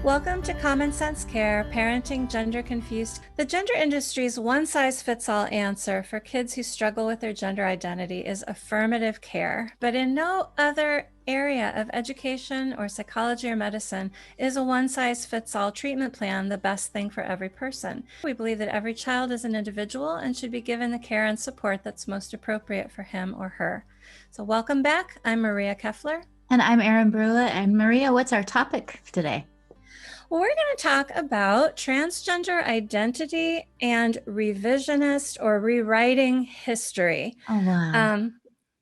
Welcome to Common Sense Care, Parenting Gender Confused. The gender industry's one-size-fits-all answer for kids who struggle with their gender identity is affirmative care. But in no other area of education or psychology or medicine is a one-size-fits-all treatment plan the best thing for every person. We believe that every child is an individual and should be given the care and support that's most appropriate for him or her. So welcome back. I'm Maria Keffler. And I'm Erin Brula. And Maria, what's our topic today? Well, we're going to talk about transgender identity and revisionist or rewriting history. Oh, wow.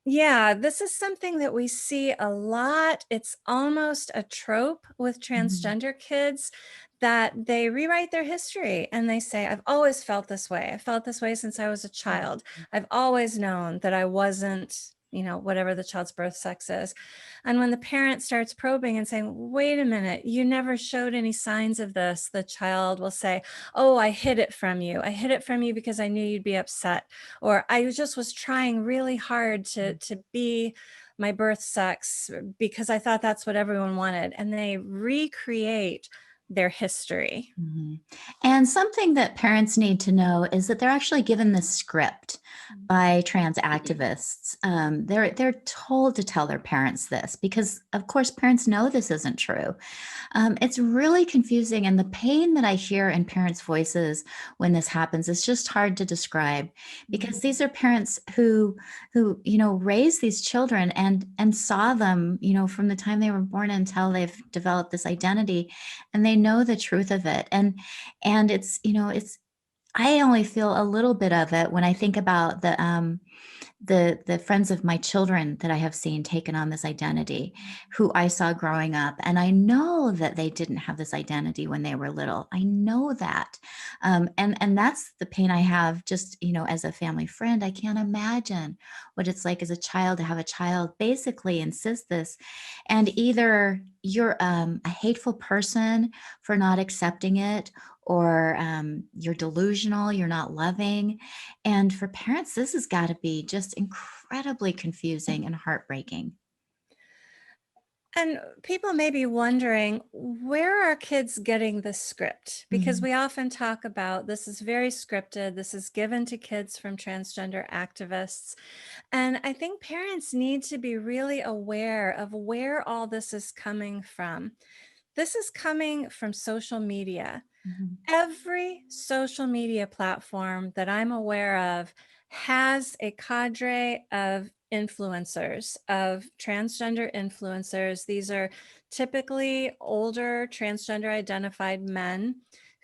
Yeah, this is something that we see a lot. It's almost a trope with Mhm. transgender kids that they rewrite their history and they say, I've always felt this way. I felt this way since I was a child. I've always known that I wasn't, whatever the child's birth sex is. And when the parent starts probing and saying, wait a minute, you never showed any signs of this, the child will say, oh, I hid it from you. I hid it from you because I knew you'd be upset. Or I just was trying really hard to be my birth sex because I thought that's what everyone wanted. And they recreate their history. Mhm. And something that parents need to know is that they're actually given the script by trans activists. They're told to tell their parents this because, of course, parents know this isn't true. It's really confusing, and the pain that I hear in parents' voices when this happens is just hard to describe because these are parents who raise these children and saw them from the time they were born until they've developed this identity, and they know the truth of it. And it's I only feel a little bit of it when I think about the friends of my children that I have seen taken on this identity, who I saw growing up, and I know that they didn't have this identity when they were little. I know that, and that's the pain I have. Just as a family friend, I can't imagine what it's like as a child to have a child basically insist this, and either you're a hateful person for not accepting it, or you're delusional, you're not loving. And for parents, this has got to be just incredibly confusing and heartbreaking. And people may be wondering, where are kids getting the script? Because Mhm. we often talk about this is very scripted. This is given to kids from transgender activists. And I think parents need to be really aware of where all this is coming from. This is coming from social media. Mhm. Every social media platform that I'm aware of has a cadre of influencers, of transgender influencers. These are typically older transgender identified men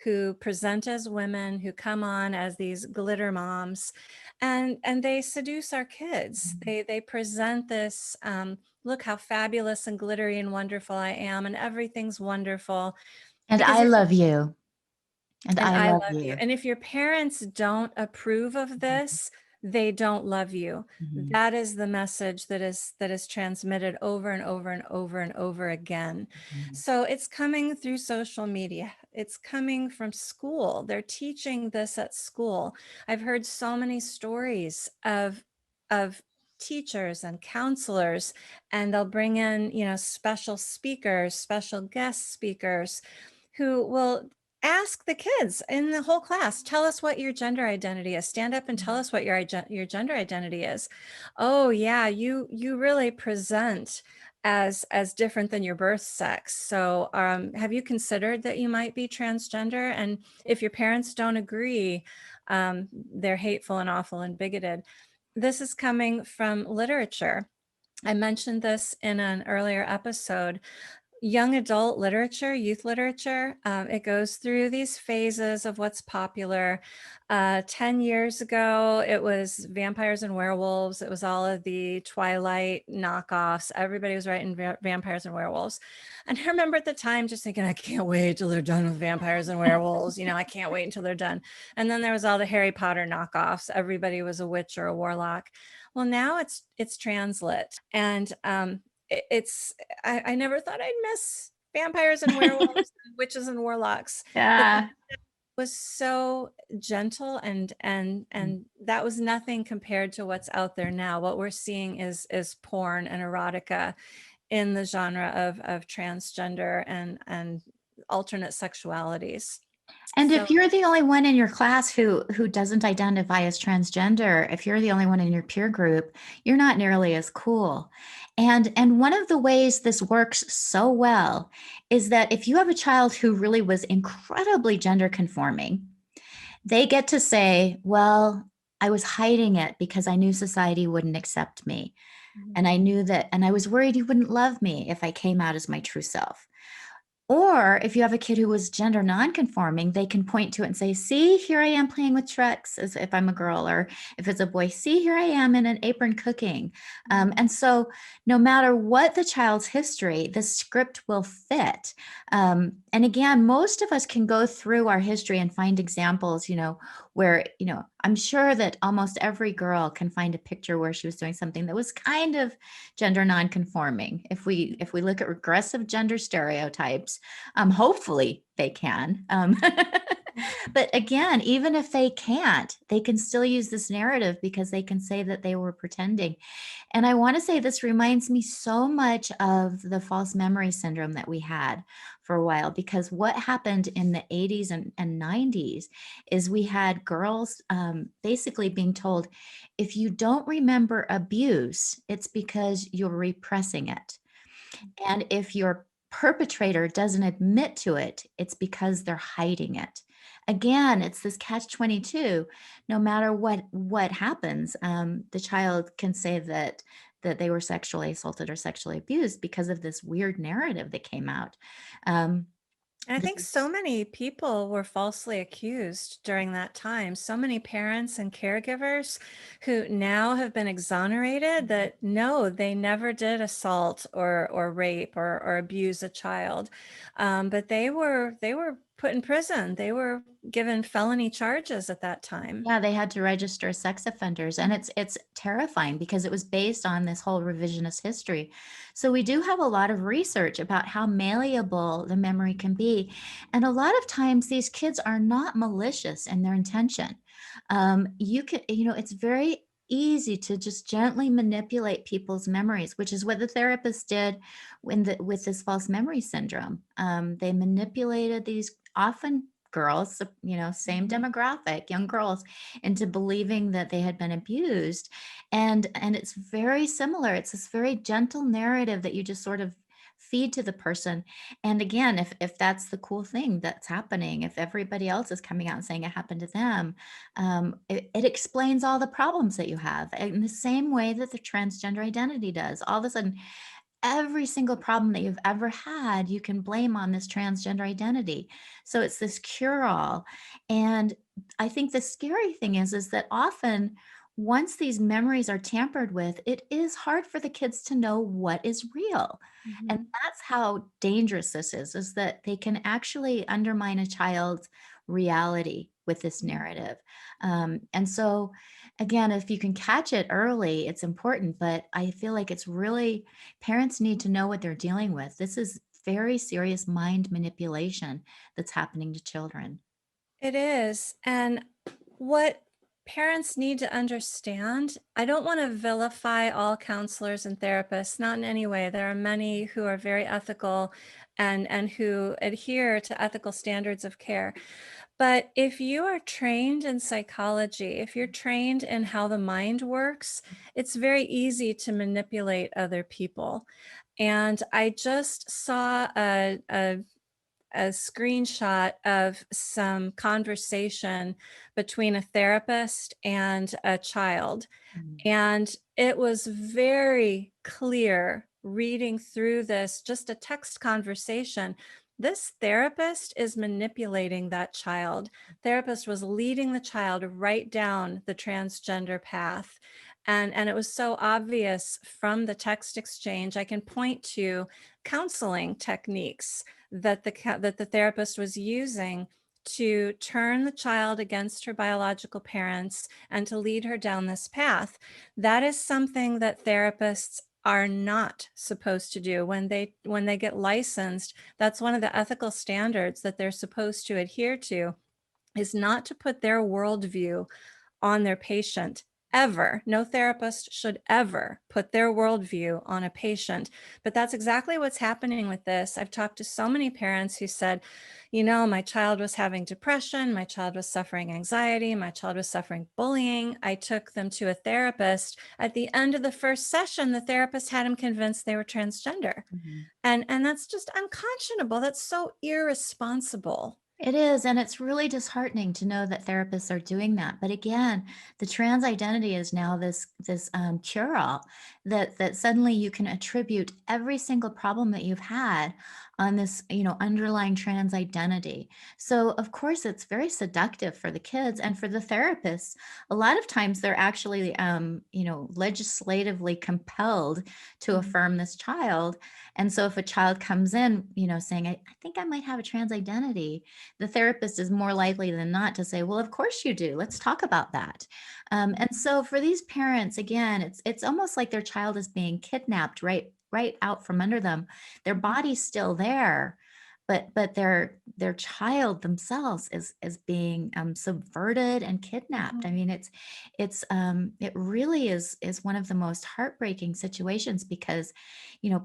who present as women, who come on as these glitter moms, and they seduce our kids. They present this, look how fabulous and glittery and wonderful I am, and everything's wonderful. And Because I if love you. And and I I love love you. you. And if your parents don't approve of Mhm. this, they don't love you. Mhm. That is the message that is transmitted over and over and over and over again. Mhm. So it's coming through social media. It's coming from school. They're teaching this at school. I've heard so many stories of teachers and counselors, and they'll bring in, special speakers, special guest speakers who will ask the kids in the whole class, tell us what your gender identity is. Stand up and tell us what your gender identity is. Oh yeah, you really present as different than your birth sex. So have you considered that you might be transgender? And if your parents don't agree, they're hateful and awful and bigoted. This is coming from literature. I mentioned this in an earlier episode. Young adult literature, youth literature, it goes through these phases of what's popular. 10 years ago, it was vampires and werewolves. It was all of the Twilight knockoffs. Everybody was writing vampires and werewolves. And I remember at the time just thinking, I can't wait till they're done with vampires and werewolves. I can't wait until they're done. And then there was all the Harry Potter knockoffs. Everybody was a witch or a warlock. Well, now it's translit. And it's I never thought I'd miss vampires and werewolves and witches and warlocks, but Yeah. was so gentle and that was nothing compared to what's out there now. What we're seeing is porn and erotica in the genre of transgender and alternate sexualities. And So if you're the only one in your class who doesn't identify as transgender, if you're the only one in your peer group, you're not nearly as cool. And one of the ways this works so well is that if you have a child who really was incredibly gender conforming, they get to say, well, I was hiding it because I knew society wouldn't accept me. Mhm. And I knew that, and I was worried you wouldn't love me if I came out as my true self. Or if you have a kid who was gender nonconforming, they can point to it and say, see, here I am playing with Trex as if I'm a girl, or if it's a boy, see, here I am in an apron cooking. And so no matter what the child's history, the script will fit. And again, most of us can go through our history and find examples, where, I'm sure that almost every girl can find a picture where she was doing something that was kind of gender nonconforming. If we look at regressive gender stereotypes, hopefully they can. But again, even if they can't, they can still use this narrative because they can say that they were pretending. And I want to say this reminds me so much of the false memory syndrome that we had for a while, because what happened in the 80s and 90s is we had girls basically being told, if you don't remember abuse, it's because you're repressing it. And if your perpetrator doesn't admit to it, it's because they're hiding it. Again, it's this catch-22. No matter what happens, the child can say that they were sexually assaulted or sexually abused because of this weird narrative that came out. Um, And I this think so many people were falsely accused during that time. So many parents and caregivers who now have been exonerated that no, they never did assault or rape or abuse a child. But they were put in prison. They were given felony charges at that time. Yeah, they had to register as sex offenders, and it's terrifying because it was based on this whole revisionist history. So we do have a lot of research about how malleable the memory can be, and a lot of times these kids are not malicious in their intention. It's very easy to just gently manipulate people's memories, which is what the therapist did with this false memory syndrome. They manipulated these often girls, same Mhm. demographic, young girls, into believing that they had been abused. And it's very similar. It's this very gentle narrative that you just sort of feed to the person. And again, if that's the cool thing that's happening, if everybody else is coming out and saying it happened to them, it explains all the problems that you have in the same way that the transgender identity does. All of a sudden, every single problem that you've ever had, you can blame on this transgender identity. So it's this cure-all. And I think the scary thing is that often once these memories are tampered with, it is hard for the kids to know what is real. And Mhm. that's how dangerous this is that they can actually undermine a child's reality with this narrative. And so again, if you can catch it early, it's important, but I feel like it's really, parents need to know what they're dealing with. This is very serious mind manipulation that's happening to children. It is. And what parents need to understand, I don't want to vilify all counselors and therapists, not in any way. There are many who are very ethical and who adhere to ethical standards of care. But if you are trained in psychology, if you're trained in how the mind works, it's very easy to manipulate other people. And I just saw a screenshot of some conversation between a therapist and a child. Mm. And it was very clear reading through this, just a text conversation. This therapist is manipulating that child. Therapist was leading the child right down the transgender path. And it was so obvious from the text exchange. I can point to counseling techniques that the therapist was using to turn the child against her biological parents and to lead her down this path. That is something that therapists are not supposed to do when they get licensed. That's one of the ethical standards that they're supposed to adhere to, is not to put their worldview on their patient. ever, no therapist should ever put their worldview on a patient. But that's exactly what's happening with this. I've talked to so many parents who said, you know, my child was having depression, my child was suffering anxiety, my child was suffering bullying. I took them to a therapist. At the end of the first session, the therapist had him convinced they were transgender. Mhm. And that's just unconscionable. That's so irresponsible. It is, and it's really disheartening to know that therapists are doing that. But again, the trans identity is now this cure-all that suddenly you can attribute every single problem that you've had on this, underlying trans identity. So of course, it's very seductive for the kids and for the therapists. A lot of times, they're actually, legislatively compelled to Mhm. affirm this child. And so if a child comes in, saying, I think I might have a trans identity, the therapist is more likely than not to say, well, of course you do. Let's talk about that. And so for these parents, again, it's almost like their child is being kidnapped right out from under them. Their body's still there, but their child themselves is being subverted and kidnapped. I Mhm. mean, it really is one of the most heartbreaking situations, because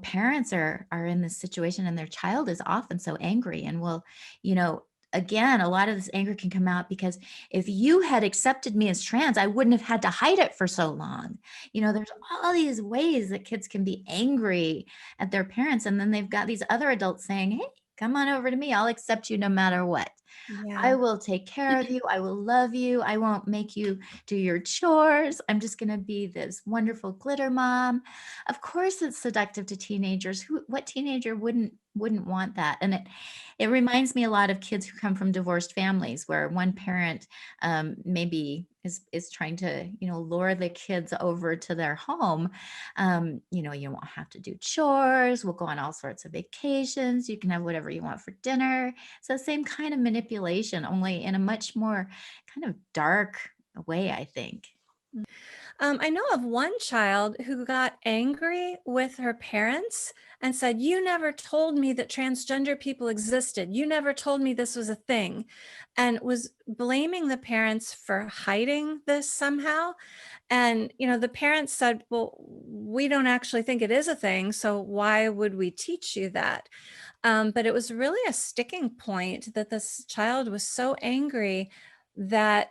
parents are in this situation and their child is often so angry and will, you know again, a lot of this anger can come out because if you had accepted me as trans, I wouldn't have had to hide it for so long. There's all these ways that kids can be angry at their parents. And then they've got these other adults saying, hey, come on over to me. I'll accept you no matter what. I Yeah. will take care of you. I will love you. I won't make you do your chores. I'm just going to be this wonderful glitter mom. Of course, it's seductive to teenagers. What teenager wouldn't want that? And it reminds me a lot of kids who come from divorced families where one parent maybe is trying to lure the kids over to their home. You won't have to do chores. We'll go on all sorts of vacations. You can have whatever you want for dinner. So same kind of manipulation, only in a much more kind of dark way, I think. I know of one child who got angry with her parents and said, you never told me that transgender people existed. You never told me this was a thing, and was blaming the parents for hiding this somehow. And, the parents said, well, we don't actually think it is a thing. So why would we teach you that? But it was really a sticking point that this child was so angry that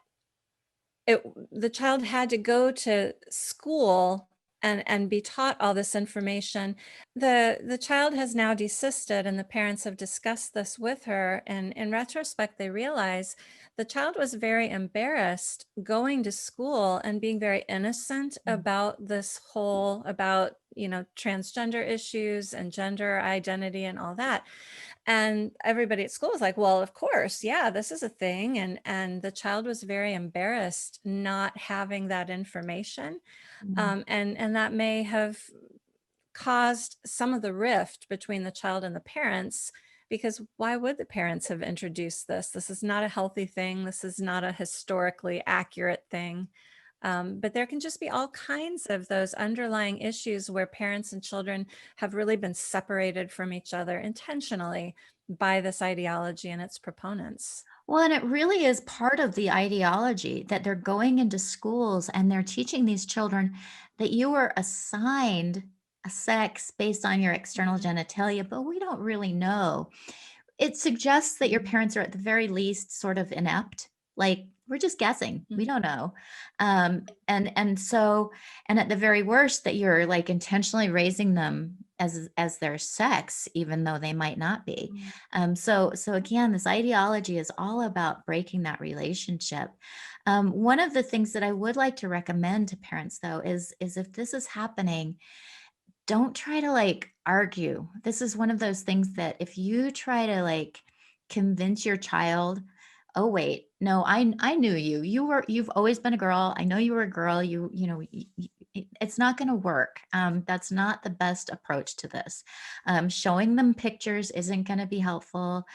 the child had to go to school and be taught all this information. The child has now desisted, and the parents have discussed this with her. And in retrospect, they realize the child was very embarrassed going to school and being very innocent Mm. about this whole, about, transgender issues and gender identity and all that. And everybody at school was like, well, of course, yeah, this is a thing. And the child was very embarrassed not having that information. Mm. And that may have caused some of the rift between the child and the parents, because why would the parents have introduced this? This is not a healthy thing. This is not a historically accurate thing. But there can just be all kinds of those underlying issues where parents and children have really been separated from each other intentionally by this ideology and its proponents. Well, and it really is part of the ideology that they're going into schools and they're teaching these children that you were assigned a sex based on your external genitalia, but we don't really know. It suggests that your parents are at the very least sort of inept. Like, we're just guessing. We don't know. And at the very worst, that you're like intentionally raising them as their sex, even though they might not be. So again, this ideology is all about breaking that relationship. One of the things that I would like to recommend to parents, though, is if this is happening, don't try to like argue. This is one of those things that if you try to like convince your child, oh wait, no, I knew you. You've always been a girl. I know you were a girl. It's not going to work. That's not the best approach to this. Showing them pictures isn't going to be helpful.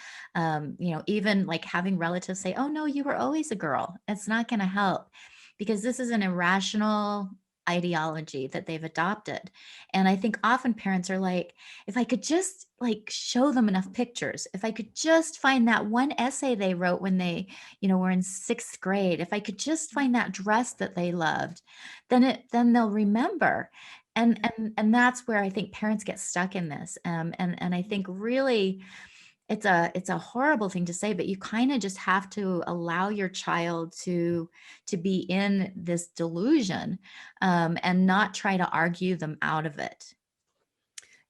Even like having relatives say, oh no, you were always a girl. It's not going to help, because this is an irrational ideology that they've adopted. And I think often parents are like, if I could just like show them enough pictures, if I could just find that one essay they wrote when they, were in 6th grade, if I could just find that dress that they loved, then they'll remember. And that's where I think parents get stuck in this. And I think really it's a horrible thing to say, but you kind of just have to allow your child to be in this delusion, and not try to argue them out of it.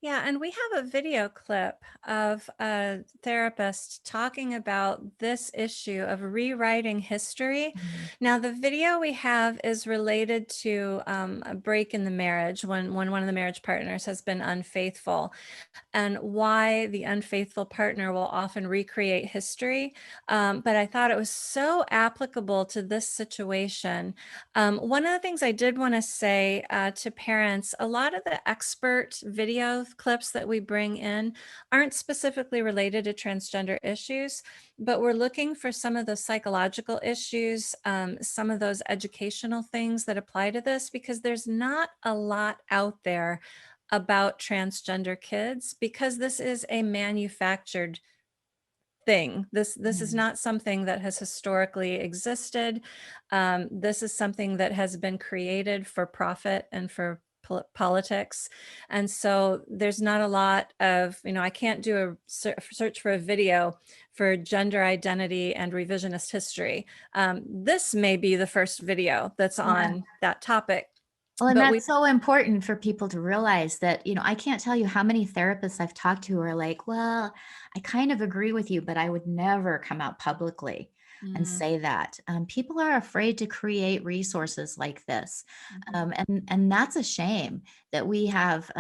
Yeah, and we have a video clip of a therapist talking about this issue of rewriting history. Mhm. Now, the video we have is related to a break in the marriage when one of the marriage partners has been unfaithful, and why the unfaithful partner will often recreate history. But I thought it was so applicable to this situation. One of the things I did want to say to parents, a lot of the expert video clips that we bring in aren't specifically related to transgender issues, but we're looking for some of the psychological issues, some of those educational things that apply to this, because there's not a lot out there about transgender kids, because this is a manufactured thing. This is Mhm. not something that has historically existed. This is something that has been created for profit and for politics. And so there's not a lot of, I can't do a search for a video for gender identity and revisionist history. This may be the first video that's Yeah. on that topic. Well, and But we that's so important for people to realize that, I can't tell you how many therapists I've talked to who are like, well, I kind of agree with you, but I would never come out publicly and Mm, say that. People are afraid to create resources like this. mhm, And that's a shame that we have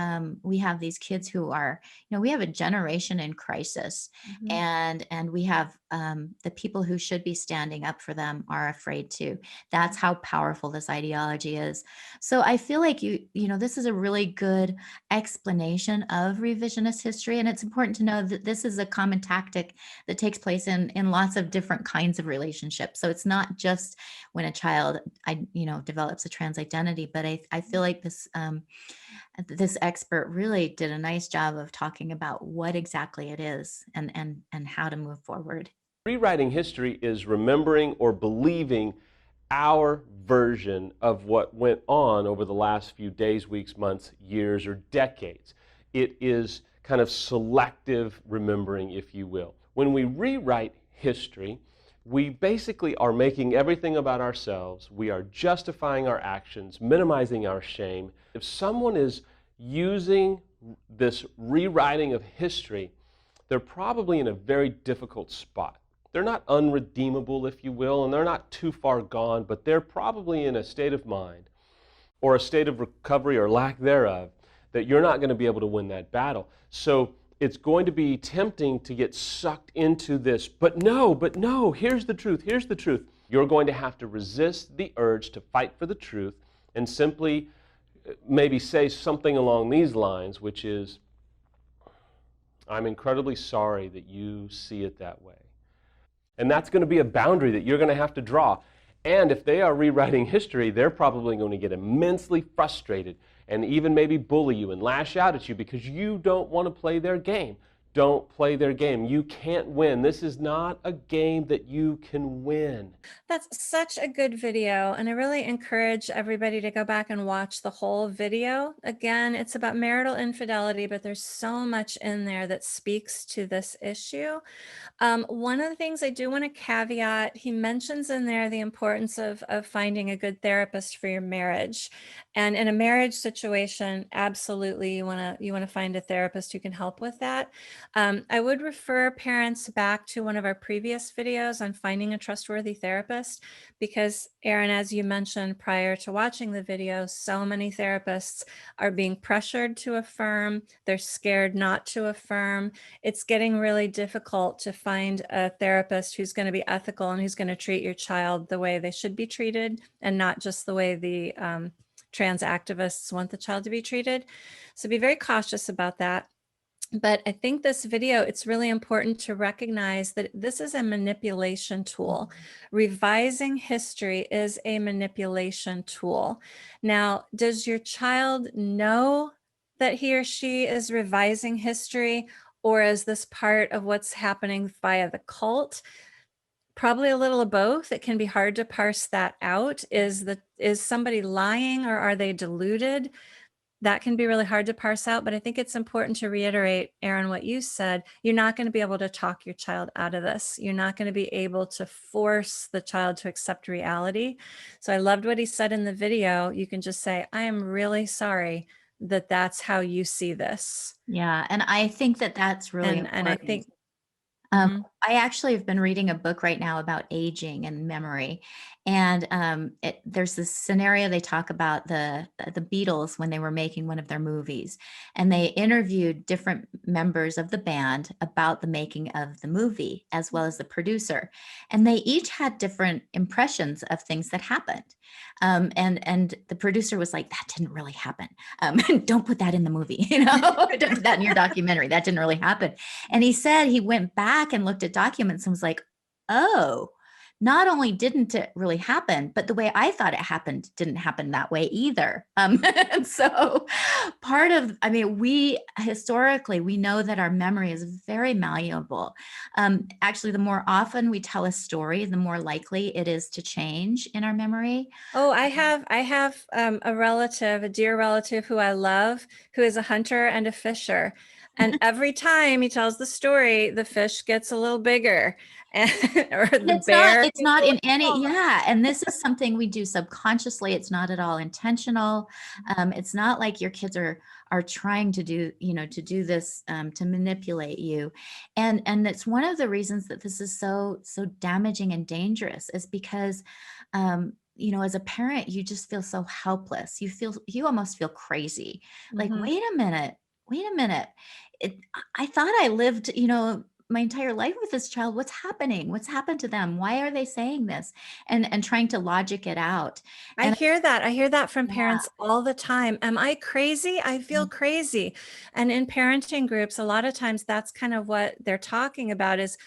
these kids who are, we have a generation in crisis, mhm. and we have the people who should be standing up for them are afraid to. That's how powerful this ideology is. So I feel like this is a really good explanation of revisionist history. And it's important to know that this is a common tactic that takes place in lots of different kinds of relationships. So it's not just when a child, develops a trans identity, but I feel like this expert really did a nice job of talking about what exactly it is and how to move forward. Rewriting history is remembering or believing our version of what went on over the last few days, weeks, months, years, or decades. It is kind of selective remembering, if you will. When we rewrite history, we basically are making everything about ourselves. We are justifying our actions, minimizing our shame. If someone is using this rewriting of history, they're probably in a very difficult spot. They're not unredeemable, if you will, and they're not too far gone, but they're probably in a state of mind or a state of recovery or lack thereof that you're not going to be able to win that battle. So it's going to be tempting to get sucked into this, but no, here's the truth, here's the truth. You're going to have to resist the urge to fight for the truth and simply maybe say something along these lines, which is, I'm incredibly sorry that you see it that way. And that's going to be a boundary that you're going to have to draw. And if they are rewriting history, they're probably going to get immensely frustrated and even maybe bully you and lash out at you because you don't want to play their game. Don't play their game. You can't win. This is not a game that you can win. That's such a good video, and I really encourage everybody to go back and watch the whole video. Again, it's about marital infidelity, but there's so much in there that speaks to this issue. One of the things I do want to caveat, he mentions in there the importance of finding a good therapist for your marriage. And in a marriage situation, absolutely, you want to find a therapist who can help with that. I would refer parents back to one of our previous videos on finding a trustworthy therapist, because Erin, as you mentioned prior to watching the video, so many therapists are being pressured to affirm. They're scared not to affirm. It's getting really difficult to find a therapist who's going to be ethical and who's going to treat your child the way they should be treated, and not just the way the trans activists want the child to be treated. So be very cautious about that. But I think this video, it's really important to recognize that this is a manipulation tool. Revising history is a manipulation tool. Now, does your child know that he or she is revising history, or is this part of what's happening via the cult? Probably a little of both. It can be hard to parse that out. Is somebody lying, or are they deluded? That can be really hard to parse out, but I think it's important to reiterate, Erin, what you said. You're not going to be able to talk your child out of this. You're not going to be able to force the child to accept reality. So I loved what he said in the video. You can just say, I am really sorry that that's how you see this. Yeah. And I think that that's really important. And I think, mhm. I actually have been reading a book right now about aging and memory. And there's this scenario they talk about the Beatles when they were making one of their movies. And they interviewed different members of the band about the making of the movie, as well as the producer. And they each had different impressions of things that happened. And the producer was like, that didn't really happen. Don't put that in the movie, don't put that in your documentary. That didn't really happen. And he said he went back and looked at documents and was like, oh, not only didn't it really happen, but the way I thought it happened didn't happen that way either. And so we historically, we know that our memory is very malleable. Actually, the more often we tell a story, the more likely it is to change in our memory. Oh, I have a relative, a dear relative who I love, who is a hunter and a fisher. And every time he tells the story, the fish gets a little bigger, or the bear. It's not in any, yeah. And this is something we do subconsciously. It's not at all intentional. It's not like your kids are trying to do, to do this, to manipulate you. And it's one of the reasons that this is so damaging and dangerous, is because, as a parent, you just feel so helpless. You almost feel crazy. Like, wait a minute. I thought I lived, my entire life with this child. What's happening? What's happened to them? Why are they saying this? And trying to logic it out. I hear that from parents all the time. Am I crazy? I feel crazy. And in parenting groups, a lot of times that's kind of what they're talking about is,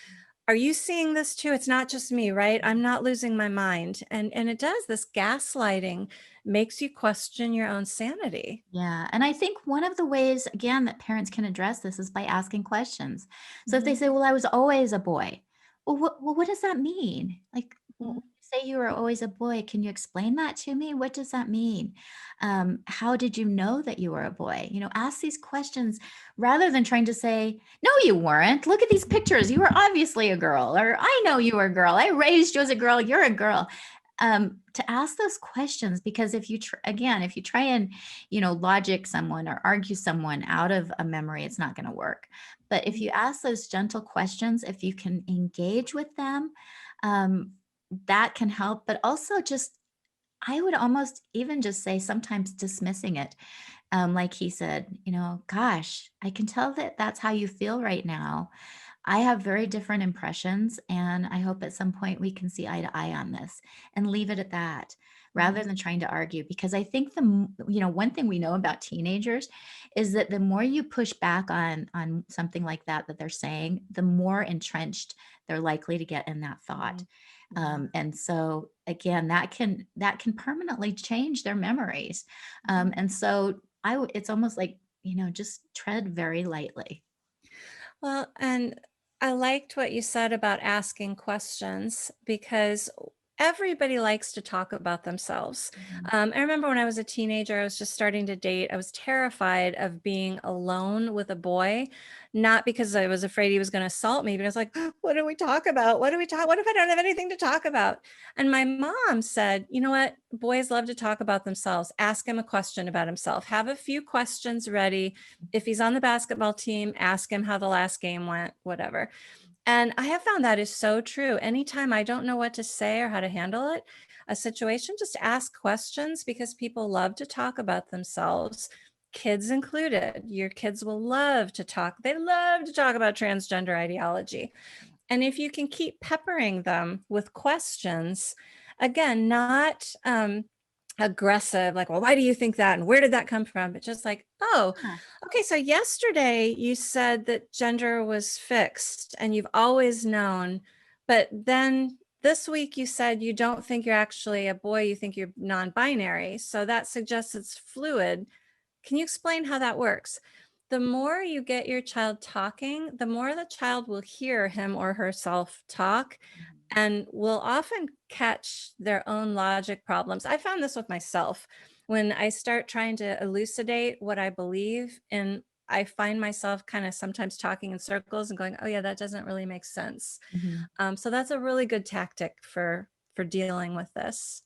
are you seeing this too? It's not just me, right? I'm not losing my mind. And it does, this gaslighting makes you question your own sanity. Yeah. And I think one of the ways, again, that parents can address this is by asking questions. So if they say, well, I was always a boy, well, what does that mean? Like, when you say you were always a boy, can you explain that to me? What does that mean? How did you know that you were a boy? Ask these questions rather than trying to say, no, you weren't. Look at these pictures. You were obviously a girl, or I know you were a girl. I raised you as a girl. You're a girl. To ask those questions, because if you try and, logic someone or argue someone out of a memory, it's not going to work. But if you ask those gentle questions, if you can engage with them, that can help. But also I would almost even just say sometimes dismissing it. Like he said, gosh, I can tell that that's how you feel right now. I have very different impressions, and I hope at some point we can see eye to eye on this, and leave it at that, rather than trying to argue. Because I think one thing we know about teenagers is that the more you push back on something like that they're saying, the more entrenched they're likely to get in that thought. And so again, that can permanently change their memories. And so it's almost like, just tread very lightly. Well, and I liked what you said about asking questions, because everybody likes to talk about themselves. I remember when I was a teenager, I was just starting to date. I was terrified of being alone with a boy, not because I was afraid he was going to assault me, but I was like, what do we talk about? What if I don't have anything to talk about? And my mom said, you know what? Boys love to talk about themselves. Ask him a question about himself. Have a few questions ready. If he's on the basketball team, ask him how the last game went, whatever. And I have found that is so true. Anytime I don't know what to say or how to handle it, a situation, just ask questions, because people love to talk about themselves, kids included. Your kids will love to talk. They love to talk about transgender ideology. And if you can keep peppering them with questions, again, not aggressive, like, well, why do you think that? And where did that come from? But just like, oh, okay, so yesterday you said that gender was fixed and you've always known, but then this week you said you don't think you're actually a boy, you think you're non-binary. So that suggests it's fluid. Can you explain how that works? the more you get your child talking, the more the child will hear him or herself talk and will often catch their own logic problems. I found this with myself. When I start trying to elucidate what I believe, and I find myself kind of sometimes talking in circles and going, oh yeah, that doesn't really make sense. Mhm. So that's a really good tactic for dealing with this.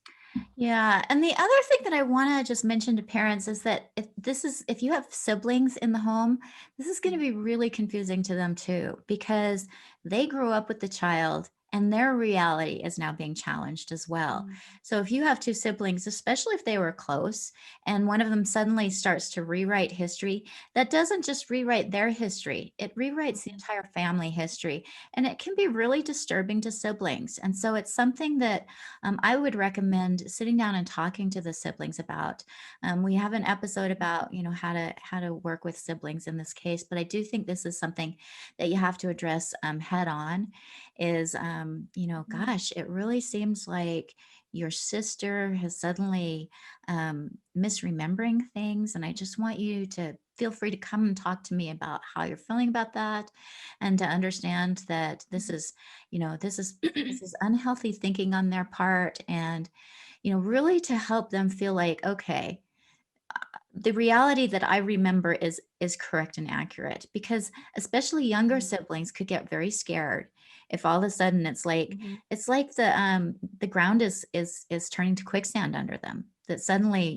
Yeah. And the other thing that I want to just mention to parents is that if you have siblings in the home, this is going to be really confusing to them too, because they grew up with the child and their reality is now being challenged as well. So if you have two siblings, especially if they were close, and one of them suddenly starts to rewrite history, that doesn't just rewrite their history, it rewrites the entire family history. And it can be really disturbing to siblings. And so it's something that I would recommend sitting down and talking to the siblings about. We have an episode about, how to work with siblings in this case, but I do think this is something that you have to address head on. Is gosh, it really seems like your sister has suddenly misremembering things, and I just want you to feel free to come and talk to me about how you're feeling about that, and to understand that this is this is unhealthy thinking on their part, and really to help them feel like, okay, the reality that I remember is correct and accurate, because especially younger siblings could get very scared if all of a sudden it's like the ground is turning to quicksand under them, that suddenly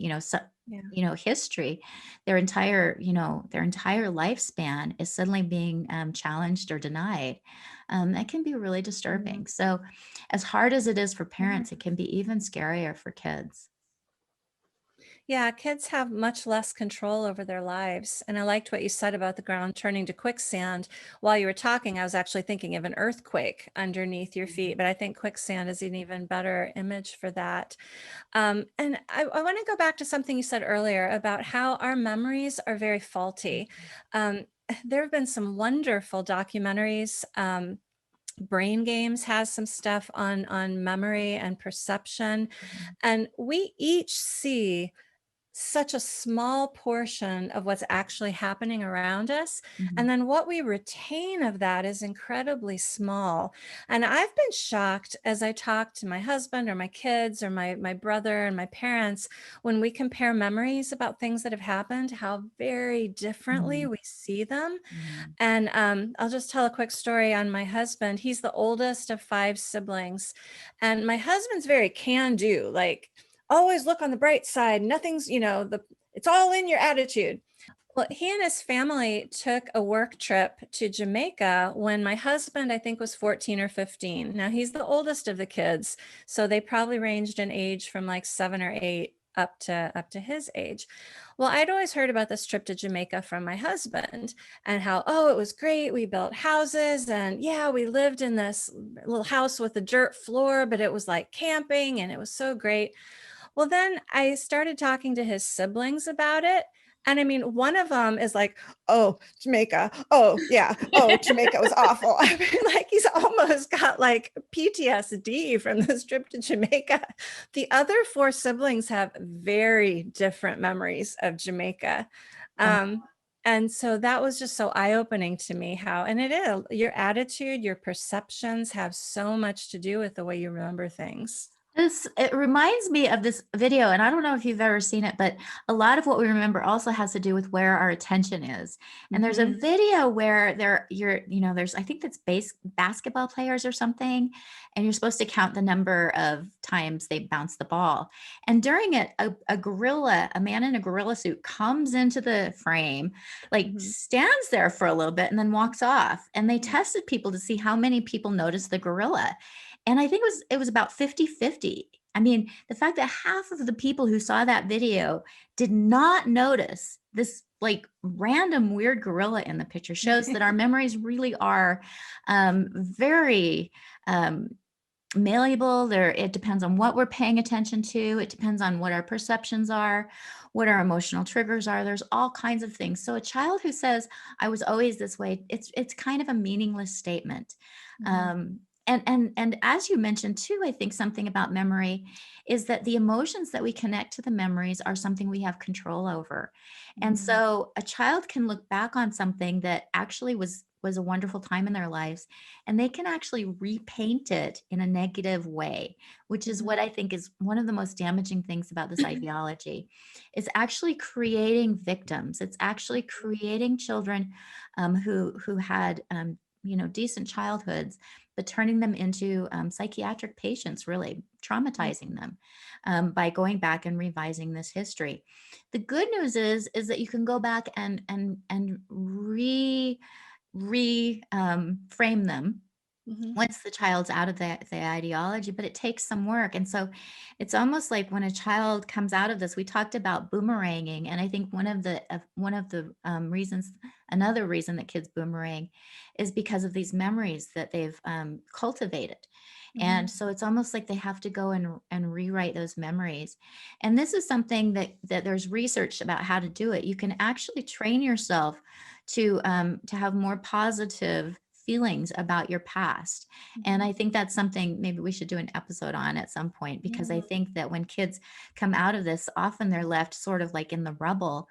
Yeah. history, their entire lifespan is suddenly being challenged or denied. That can be really disturbing. So as hard as it is for parents, it can be even scarier for kids. Yeah, kids have much less control over their lives. And I liked what you said about the ground turning to quicksand. While you were talking, I was actually thinking of an earthquake underneath your feet, but I think quicksand is an even better image for that. And I want to go back to something you said earlier about how our memories are very faulty. Um, there have been some wonderful documentaries. Brain Games has some stuff on memory and perception, and we each see such a small portion of what's actually happening around us. And Mhm. then what we retain of that is incredibly small. And I've been shocked as I talk to my husband or my kids or my brother and my parents, when we compare memories about things that have happened, how very differently Mhm. we see them. Mhm. And I'll just tell a quick story on my husband. He's the oldest of 5 siblings. And my husband's very can do, like, always look on the bright side. Nothing's, it's all in your attitude. Well, he and his family took a work trip to Jamaica when my husband, I think, was 14 or 15. Now, he's the oldest of the kids, so they probably ranged in age from like 7 or 8 up to his age. Well, I'd always heard about this trip to Jamaica from my husband, and how, oh, it was great. We built houses, and yeah, we lived in this little house with a dirt floor, but it was like camping and it was so great. Well, then I started talking to his siblings about it. And I mean, one of them is like, oh, Jamaica. Oh, yeah. Oh, Jamaica was awful. I mean, like, he's almost got like PTSD from this trip to Jamaica. The other 4 siblings have very different memories of Jamaica. Um, and so that was just so eye-opening to me, how, and it is, your attitude, your perceptions have so much to do with the way you remember things. It reminds me of this video, and I don't know if you've ever seen it, but a lot of what we remember also has to do with where our attention is. And there's a video where there's, I think that's basketball players or something, and you're supposed to count the number of times they bounce the ball. And during it, a man in a gorilla suit comes into the frame, like stands there for a little bit and then walks off. And they tested people to see how many people noticed the gorilla. And I think it was about 50-50. I mean, the fact that half of the people who saw that video did not notice this like random weird gorilla in the picture shows that our memories really are very malleable. It depends on what we're paying attention to. It depends on what our perceptions are, what our emotional triggers are. There's all kinds of things. So a child who says, I was always this way, it's kind of a meaningless statement. And as you mentioned too, I think something about memory is that the emotions that we connect to the memories are something we have control over. And so a child can look back on something that actually was a wonderful time in their lives, and they can actually repaint it in a negative way, which is what I think is one of the most damaging things about this ideology. It's actually creating victims. It's actually creating children who had decent childhoods, but turning them into psychiatric patients, really traumatizing them by going back and revising this history. The good news is that you can go back and frame them once the child's out of the ideology, but it takes some work. And so it's almost like when a child comes out of this, we talked about boomeranging. And I think one of the reasons, another reason that kids boomerang is because of these memories that they've cultivated. And so it's almost like they have to go and rewrite those memories. And this is something that there's research about how to do it. You can actually train yourself to have more positive feelings about your past. And I think that's something maybe we should do an episode on at some point, because I think that when kids come out of this, often they're left sort of like in the rubble.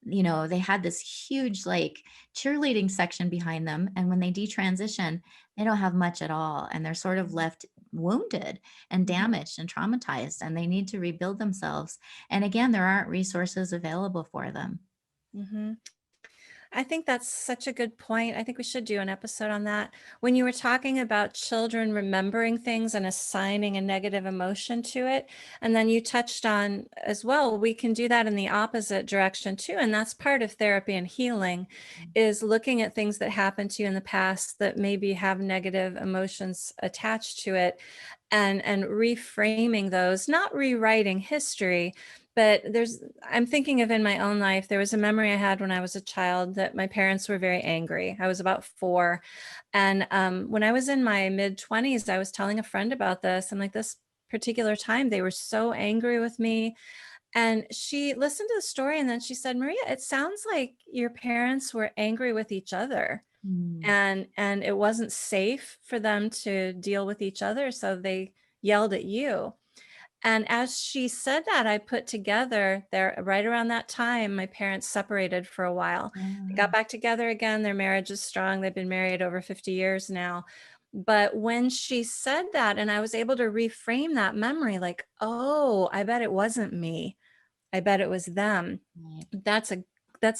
They had this huge like cheerleading section behind them. And when they detransition, they don't have much at all. And they're sort of left wounded and damaged and traumatized, and they need to rebuild themselves. And again, there aren't resources available for them. I think that's such a good point. I think we should do an episode on that. When you were talking about children remembering things and assigning a negative emotion to it, and then you touched on as well, we can do that in the opposite direction too. And that's part of therapy and healing, is looking at things that happened to you in the past that maybe have negative emotions attached to it, and reframing those, not rewriting history. But I'm thinking of in my own life, there was a memory I had when I was a child that my parents were very angry. I was about 4. And when I was in my mid-20s, I was telling a friend about this. And like this particular time, they were so angry with me. And she listened to the story, and then she said, Maria, it sounds like your parents were angry with each other. And it wasn't safe for them to deal with each other, so they yelled at you. And as she said that, I put together there right around that time, my parents separated for a while. They got back together again. Their marriage is strong. They've been married over 50 years now. But when she said that, and I was able to reframe that memory, like, oh, I bet it wasn't me. I bet it was them. That's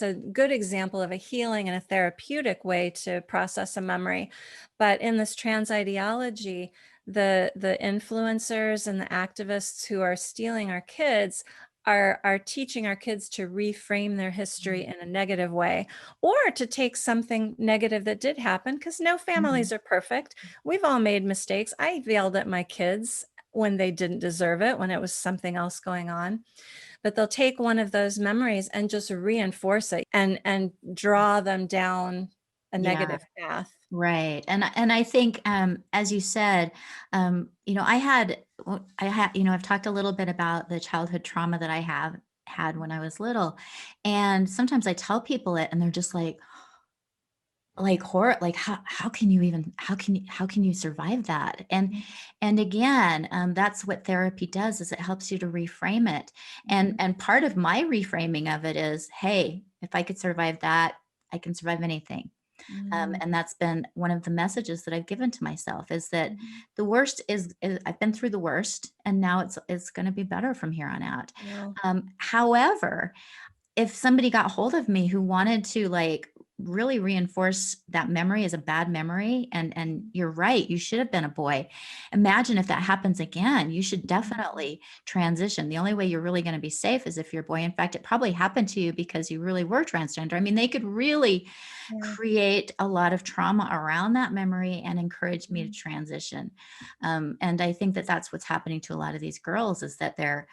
a good example of a healing and a therapeutic way to process a memory. But in this trans ideology, the influencers and the activists who are stealing our kids are teaching our kids to reframe their history in a negative way, or to take something negative that did happen, because no families are perfect. We've all made mistakes. I yelled at my kids when they didn't deserve it, when it was something else going on. But they'll take one of those memories and just reinforce it and draw them down a negative path. Right. And I think, as you said, I've talked a little bit about the childhood trauma that I have had when I was little. And sometimes I tell people it and they're just like horror, like how can you survive that? And again, that's what therapy does, is it helps you to reframe it. And part of my reframing of it is, hey, if I could survive that, I can survive anything. And that's been one of the messages that I've given to myself, is that the worst is I've been through the worst, and now it's going to be better from here on out. However, if somebody got hold of me who wanted to like really reinforce that memory as a bad memory, and you're right, you should have been a boy. Imagine if that happens again. You should definitely transition. The only way you're really going to be safe is if you're a boy. In fact, it probably happened to you because you really were transgender. I mean, they could really create a lot of trauma around that memory and encourage me to transition. And I think that that's what's happening to a lot of these girls, is that they're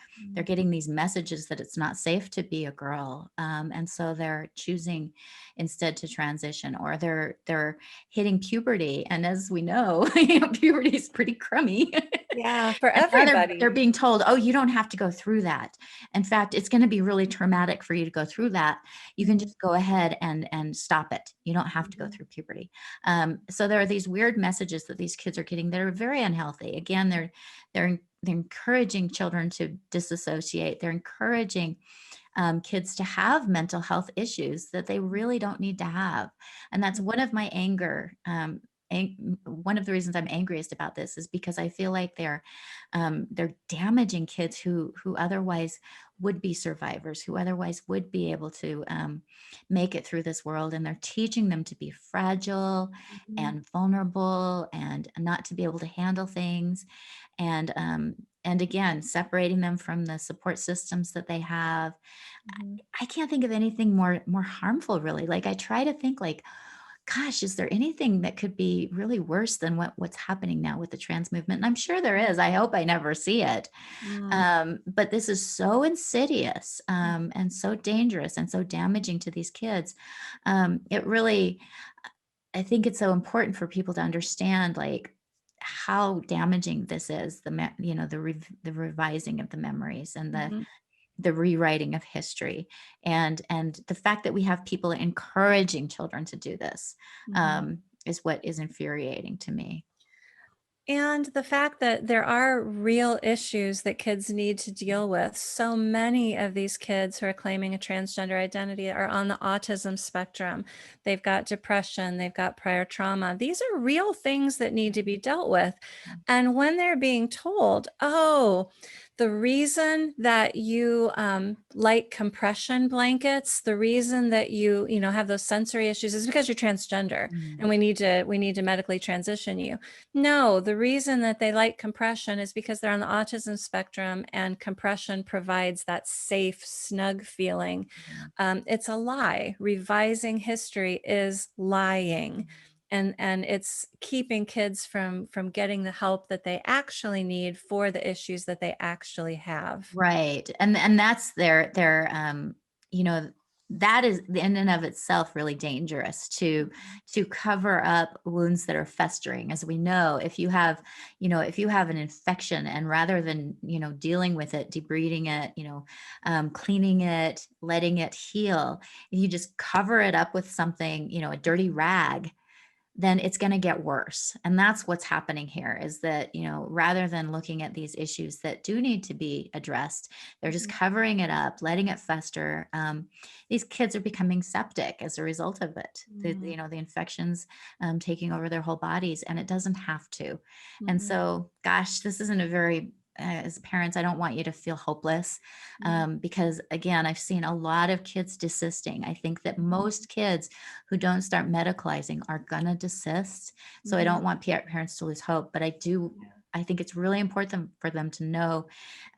getting these messages that it's not safe to be a girl. And so they're choosing instead to transition, or they're hitting puberty. And as we know, puberty is pretty crummy. Yeah, for And now they're everybody. being told, oh, you don't have to go through that. In fact, it's going to be really traumatic for you to go through that. You can Mhm. just go ahead and stop it. You don't have to go through puberty. So there are these weird messages that these kids are getting that are very unhealthy. Again, they're encouraging children to disassociate. They're encouraging kids to have mental health issues that they really don't need to have. And that's one of my anger. One of the reasons I'm angriest about this is because I feel like they're damaging kids who otherwise would be survivors, who otherwise would be able to make it through this world, and they're teaching them to be fragile and vulnerable and not to be able to handle things, and again separating them from the support systems that they have. Mhm. I can't think of anything more harmful, really. Like, I try to think like, gosh, is there anything that could be really worse than what's happening now with the trans movement? And I'm sure there is. I hope I never see it. Mm. But this is so insidious and so dangerous and so damaging to these kids. It really, I think it's so important for people to understand, like, how damaging this is, the revising of the memories and Mhm. the rewriting of history, and the fact that we have people encouraging children to do this Mhm. is what is infuriating to me. And the fact that there are real issues that kids need to deal with. So many of these kids who are claiming a transgender identity are on the autism spectrum. They've got depression, they've got prior trauma. These are real things that need to be dealt with. And when they're being told, oh, the reason that you like compression blankets, the reason that you have those sensory issues is because you're transgender, and we need to medically transition you. No, the reason that they like compression is because they're on the autism spectrum, and compression provides that safe, snug feeling. It's a lie. Revising history is lying. And it's keeping kids from getting the help that they actually need for the issues that they actually have. Right. And that's you know, that is in and of itself really dangerous to cover up wounds that are festering. As we know, if you have an infection, and rather than, dealing with it, debriding it, cleaning it, letting it heal, you just cover it up with something, a dirty rag, then it's going to get worse. And that's what's happening here, is that, rather than looking at these issues that do need to be addressed, they're just covering it up, letting it fester. These kids are becoming septic as a result of it. The infections taking over their whole bodies, and it doesn't have to. And so, gosh, this isn't a very as parents, I don't want you to feel hopeless, because again, I've seen a lot of kids desisting. I think that most kids who don't start medicalizing are gonna desist. So I don't want parents to lose hope, but I think it's really important for them to know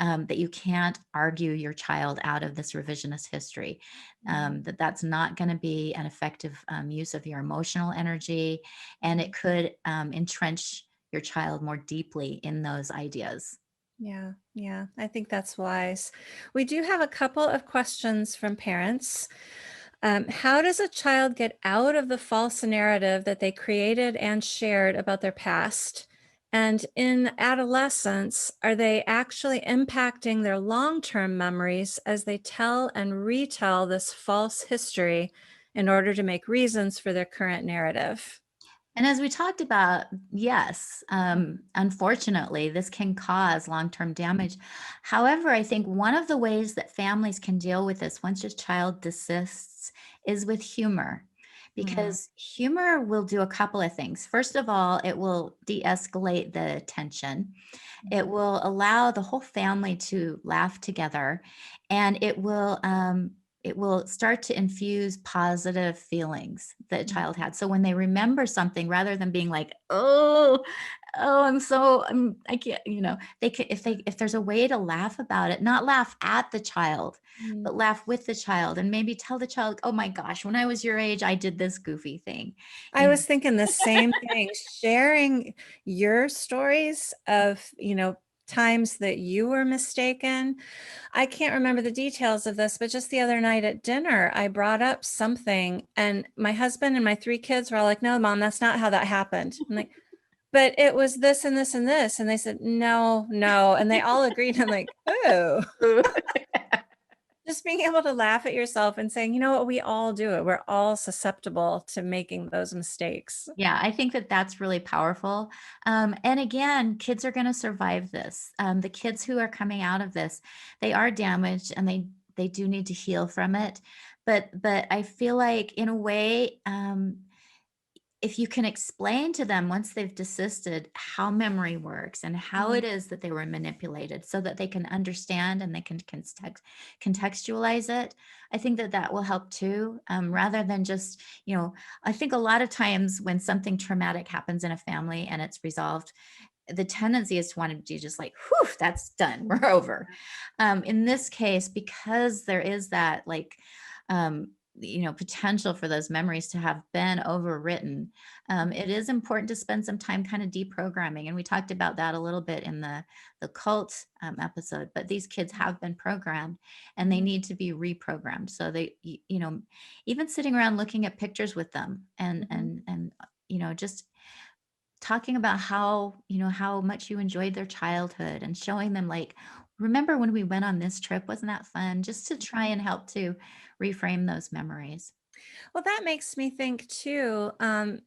that you can't argue your child out of this revisionist history, that's not going to be an effective use of your emotional energy, and it could entrench your child more deeply in those ideas. Yeah, I think that's wise. We do have a couple of questions from parents. How does a child get out of the false narrative that they created and shared about their past? And in adolescence, are they actually impacting their long-term memories as they tell and retell this false history in order to make reasons for their current narrative? And as we talked about, yes, unfortunately, this can cause long-term damage. However, I think one of the ways that families can deal with this once your child desists is with humor, because humor will do a couple of things. First of all, it will de-escalate the tension. It will allow the whole family to laugh together, and it will start to infuse positive feelings that a child had. So when they remember something, rather than being like, I can't, they could, if there's a way to laugh about it, not laugh at the child, but laugh with the child, and maybe tell the child, oh my gosh, when I was your age, I did this goofy thing. I was thinking the same thing. Sharing your stories of, times that you were mistaken. I can't remember the details of this, but just the other night at dinner, I brought up something, and my husband and my three kids were all like, "No, Mom, that's not how that happened." I'm like, but it was this and this and this. And they said, no, no. And they all agreed. I'm like, oh, just being able to laugh at yourself and saying, you know what, we all do it. We're all susceptible to making those mistakes. Yeah, I think that that's really powerful. And again, kids are going to survive this. The kids who are coming out of this, they are damaged and they do need to heal from it. But I feel like in a way, if you can explain to them once they've desisted how memory works and how it is that they were manipulated so that they can understand and they can contextualize it, I think that that will help too, rather than just, I think a lot of times when something traumatic happens in a family and it's resolved, the tendency is to want to do just like, whew, that's done, we're over. In this case, because there is that like, potential for those memories to have been overwritten, it is important to spend some time kind of deprogramming. And we talked about that a little bit in the cult episode, but these kids have been programmed and they need to be reprogrammed. So they, even sitting around looking at pictures with them and just talking about how much you enjoyed their childhood and showing them like, remember when we went on this trip, wasn't that fun? Just to try and help to reframe those memories. Well, that makes me think too,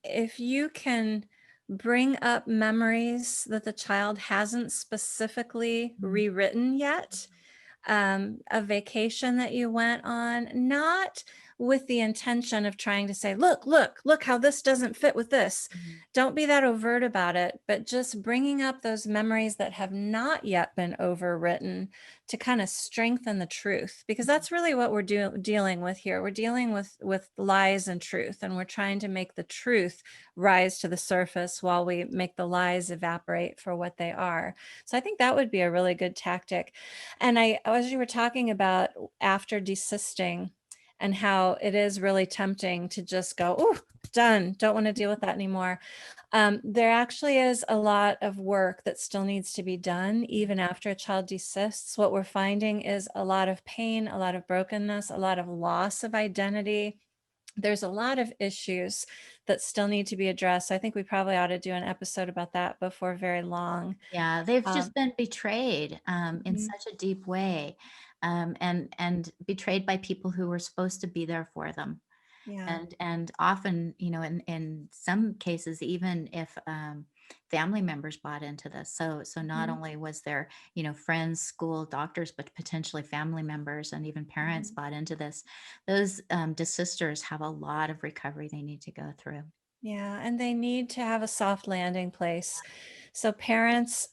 if you can bring up memories that the child hasn't specifically rewritten yet, a vacation that you went on, not with the intention of trying to say, look how this doesn't fit with this. Don't be that overt about it, but just bringing up those memories that have not yet been overwritten to kind of strengthen the truth, because that's really what we're dealing with here. We're dealing with lies and truth, and we're trying to make the truth rise to the surface while we make the lies evaporate for what they are. So I think that would be a really good tactic. And as you were talking about after desisting and how it is really tempting to just go, oh, done, don't want to deal with that anymore. There actually is a lot of work that still needs to be done even after a child desists. What we're finding is a lot of pain, a lot of brokenness, a lot of loss of identity. There's a lot of issues that still need to be addressed. I think we probably ought to do an episode about that before very long. Yeah, they've Um, just been betrayed in mhm, such a deep way, and betrayed by people who were supposed to be there for them. yeah. And often, in some cases, even if family members bought into this, so not Mhm, only was there, friends, school, doctors, but potentially family members and even parents mhm. bought into this. Those desisters have a lot of recovery they need to go through. Yeah, and they need to have a soft landing place. So parents,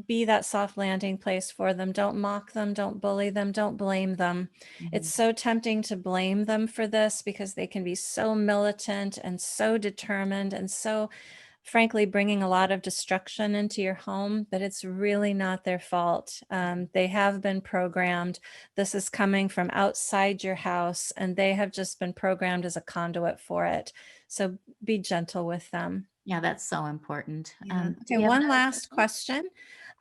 be that soft landing place for them. Don't mock them, don't bully them, don't blame them. It's Mhm. so tempting to blame them for this because they can be so militant and so determined and so, frankly, bringing a lot of destruction into your home, but it's really not their fault. They have been programmed. This is coming from outside your house, and they have just been programmed as a conduit for it. So be gentle with them. Yeah, that's so important. Yeah. Do Okay, we have one another last question? question.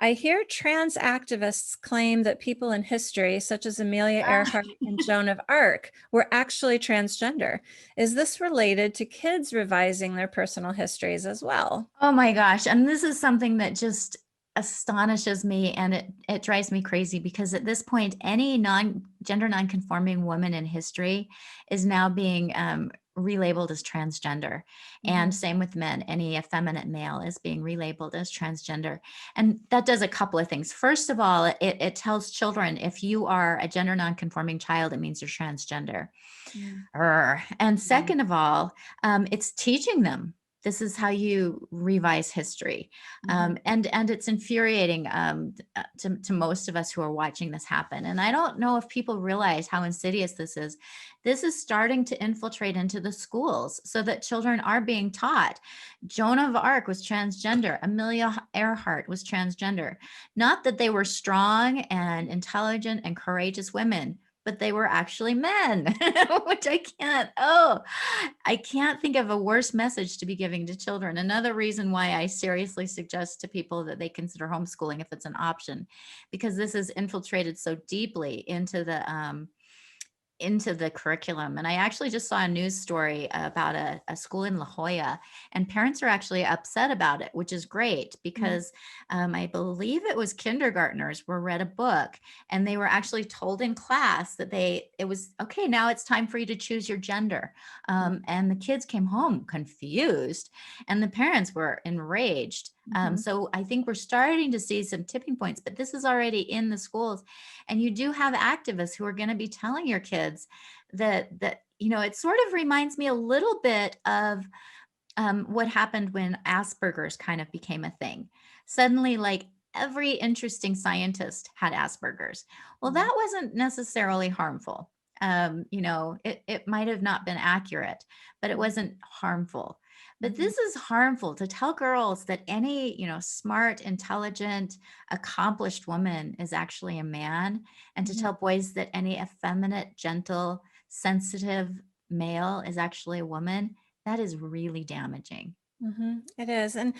I hear trans activists claim that people in history, such as Amelia Earhart and Joan of Arc, were actually transgender. Is this related to kids revising their personal histories as well? Oh my gosh. And this is something that just astonishes me and it drives me crazy because at this point, any gender non-conforming woman in history is now being relabeled as transgender. And Mhm. same with men, any effeminate male is being relabeled as transgender. And that does a couple of things. First of all, it tells children if you are a gender non-conforming child, it means you're transgender. Mm. And second of all, it's teaching them this is how you revise history, Mhm. and it's infuriating to most of us who are watching this happen. And I don't know if people realize how insidious this is. This is starting to infiltrate into the schools so that children are being taught. Joan of Arc was transgender. Amelia Earhart was transgender. Not that they were strong and intelligent and courageous women, but they were actually men, which I can't think of a worse message to be giving to children. Another reason why I seriously suggest to people that they consider homeschooling if it's an option, because this is infiltrated so deeply into into the curriculum. And I actually just saw a news story about a school in La Jolla, and parents are actually upset about it, which is great because I believe it was kindergartners were read a book, and they were actually told in class that it was okay, now it's time for you to choose your gender. And the kids came home confused, and the parents were enraged. So I think we're starting to see some tipping points, but this is already in the schools. And you do have activists who are going to be telling your kids that it sort of reminds me a little bit of what happened when Asperger's kind of became a thing. Suddenly, like, every interesting scientist had Asperger's. Well, that wasn't necessarily harmful. It might have not been accurate, but it wasn't harmful. But this is harmful to tell girls that any, smart, intelligent, accomplished woman is actually a man, and to tell boys that any effeminate, gentle, sensitive male is actually a woman. That is really damaging. It is. And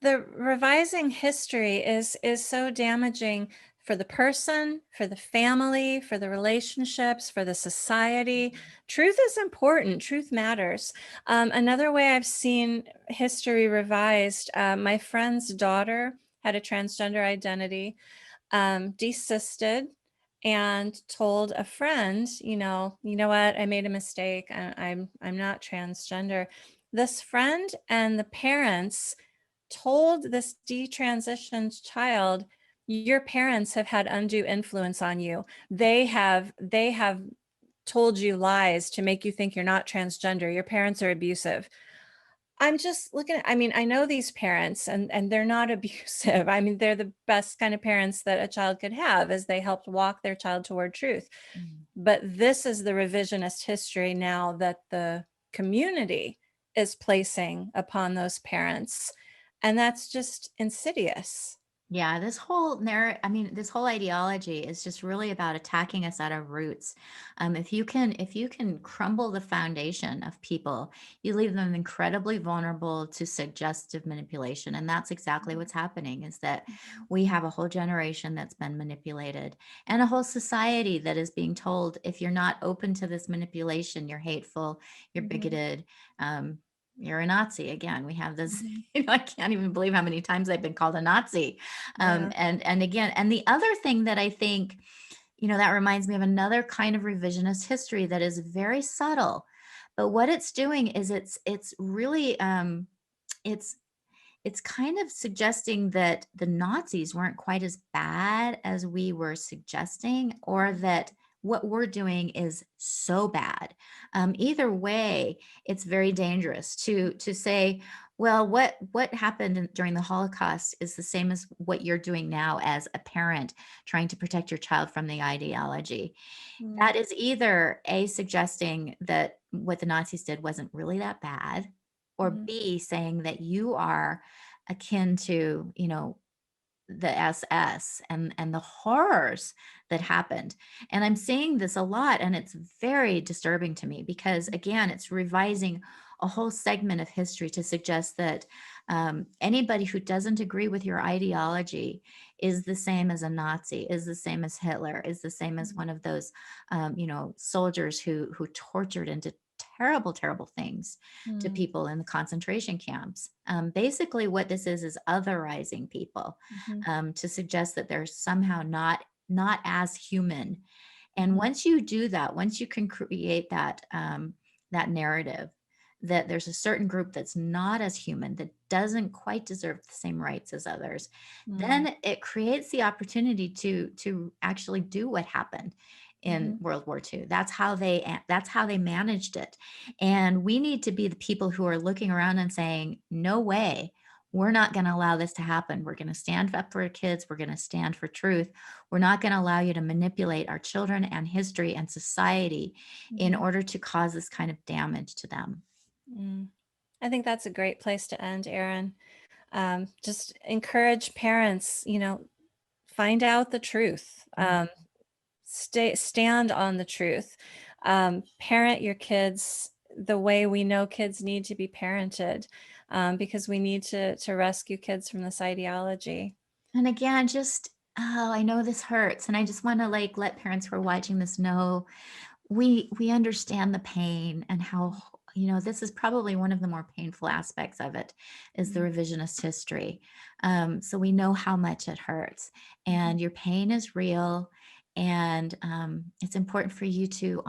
the revising history is so damaging for the person, for the family, for the relationships, for the society. Truth is important. Truth matters. Another way I've seen history revised, my friend's daughter had a transgender identity, desisted, and told a friend, you know what, I made a mistake. I'm not transgender. This friend and the parents told this detransitioned child, your parents have had undue influence on you. They have told you lies to make you think you're not transgender. Your parents are abusive. I'm just looking at, I mean, I know these parents, and they're not abusive. I mean, they're the best kind of parents that a child could have, as they helped walk their child toward truth. But this is the revisionist history now that the community is placing upon those parents. And that's just insidious. Yeah, this whole this whole ideology is just really about attacking us at our roots. If you can crumble the foundation of people, you leave them incredibly vulnerable to suggestive manipulation. And that's exactly what's happening, is that we have a whole generation that's been manipulated, and a whole society that is being told, if you're not open to this manipulation, you're hateful, you're bigoted, you're a Nazi. Again, we have this, I can't even believe how many times I've been called a Nazi. Yeah. And again, and the other thing that I think, that reminds me of another kind of revisionist history that is very subtle, but what it's doing is it's really, it's it's kind of suggesting that the Nazis weren't quite as bad as we were suggesting, or that what we're doing is so bad. Either way, it's very dangerous to say, well, what happened during the Holocaust is the same as what you're doing now as a parent trying to protect your child from the ideology. That is either A, suggesting that what the Nazis did wasn't really that bad, or B, saying that you are akin to, the SS and the horrors that happened. And I'm seeing this a lot, and it's very disturbing to me because, again, it's revising a whole segment of history to suggest that anybody who doesn't agree with your ideology is the same as a Nazi, is the same as Hitler, is the same as one of those, soldiers who tortured and did terrible, terrible things to people in the concentration camps. Basically, what this is otherizing people, to suggest that they're somehow not as human. And once you do that, once you can create that narrative that there's a certain group that's not as human, that doesn't quite deserve the same rights as others, then it creates the opportunity to actually do what happened in World War II. That's how they managed it. And we need to be the people who are looking around and saying, no way, we're not going to allow this to happen. We're going to stand up for our kids. We're going to stand for truth. We're not going to allow you to manipulate our children and history and society in order to cause this kind of damage to them. I think that's a great place to end, Erin. Just encourage parents, find out the truth. Stand on the truth. Parent your kids the way we know kids need to be parented, because we need to rescue kids from this ideology. And again, I know this hurts, and I just want to let parents who are watching this know, we understand the pain and how, this is probably one of the more painful aspects of it is the revisionist history. So we know how much it hurts, and your pain is real. And it's important for you to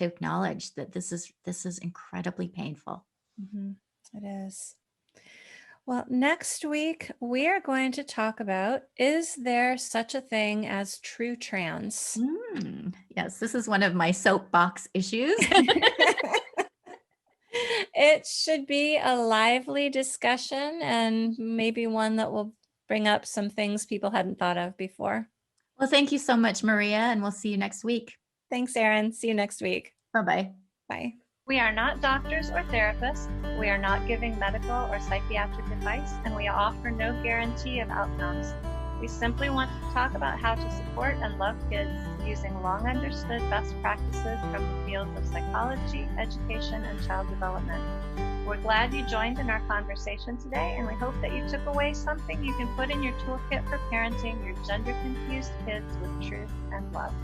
acknowledge that this is incredibly painful. It is. Well, next week we are going to talk about, is there such a thing as true trans? Yes, this is one of my soapbox issues. It should be a lively discussion, and maybe one that will bring up some things people hadn't thought of before. Well, thank you so much, Maria, and we'll see you next week. Thanks, Erin. See you next week. Bye-bye. Bye. We are not doctors or therapists. We are not giving medical or psychiatric advice, and we offer no guarantee of outcomes. We simply want to talk about how to support and love kids using long understood best practices from the fields of psychology, education, and child development. We're glad you joined in our conversation today, and we hope that you took away something you can put in your toolkit for parenting your gender-confused kids with truth and love.